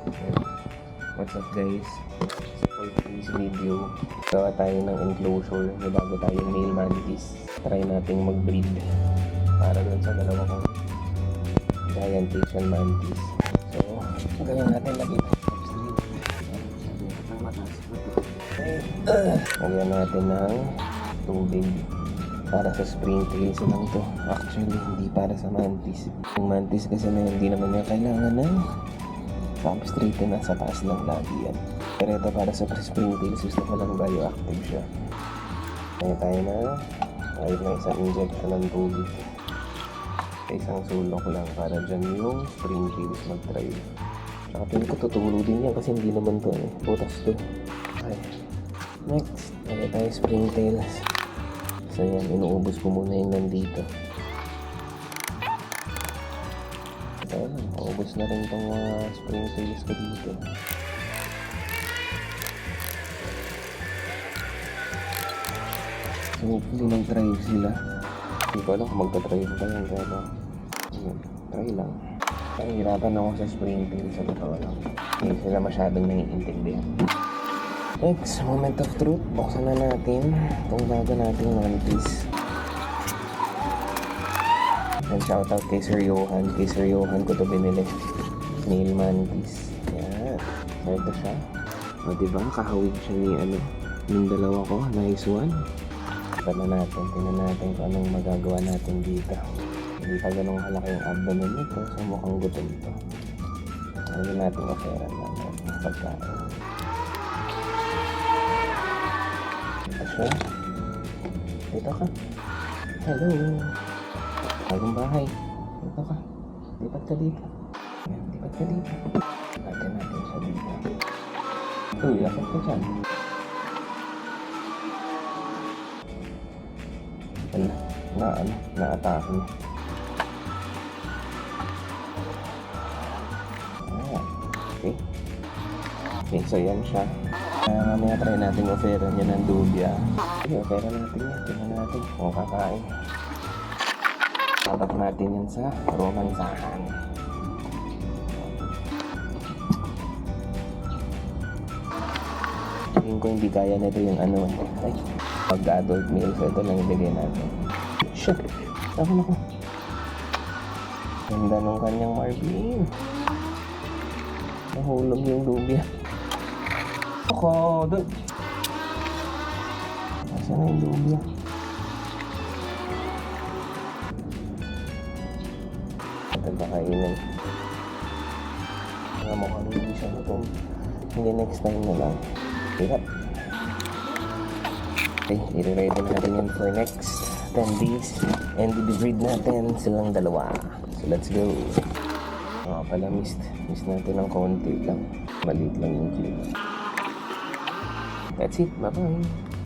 What's up guys? For today's video, gawa tayo ng enclosure. May bago tayong male mantis. Try nating mag-breed para dun sa dalawa kong giant Asian mantis. So, gawin natin lagi lagyan natin ng tubig para sa springtails lang to. Actually, hindi para sa mantis. Yung mantis kasi na hindi naman niya kailangan ng substrate na sa taas lang lagi yan. Pero ito para sa springtails, gusto ko lang bioactive siya. Kaya tayo na kahit na isang injection ng tubig. Isang sulok lang para dyan yung springtails mag-thrive. Saka piling ko tutulo din yan kasi hindi naman to butas to. Okay. Next, lagay tayo springtails. So yan, inuubos ko muna yung nandito. So, maubos na rin itong springtails ko dito. So hopefully mag-drive sila. Hindi ko alam kung magta-drive ba yan, pero try lang. Nahihirapan ako sa springtails sa totoo lang. Hindi sila masyadong naiintindihan. Next, moment of truth. Buksan na natin itong bago nating mantis. And shoutout kay Sir Johan. Kay Sir Johan ko ito binili. Male mantis. Yan. So ito siya. O diba? Kahawig siya ni yung dalawa ko. Nice one. Tignan natin kung anong magagawa natin dito. Hindi pa ganun halaki yung abdomen nito. So mukhang gutom ito. Hindi natin offeran natin pagkain. Siya. Dito ka. Hello. Bagong bahay. Dito ka. Lipat ka dito. Ayan, lipat ka dito. Natin siya dito. Uy, lakad ka dyan. Na-atake. Okay. Okay, so yan siya. Mamaya try natin offeran niya ng dubia. Okay, offeran natin yan. Tingnan natin kung kakain. Tatak natin yan sa romansahan. Tingin ko hindi kaya na ito yung ay, pag-adult meal. So ito lang ibigay natin. Shit! Ako. Ganda nung kanyang Marvin. Nahulog yung dubia. Ako, doon. Nasaan na yung dubia? Ito ba kainin? Mukhang hindi siya natin. Hindi next time na lang. Hirap. Okay, i-ready natin yan for next 10 days. And i-breed natin silang dalawa. So let's go. Pala miss natin ng konti lang. Maliit lang yung clip. That's it. Bye-bye.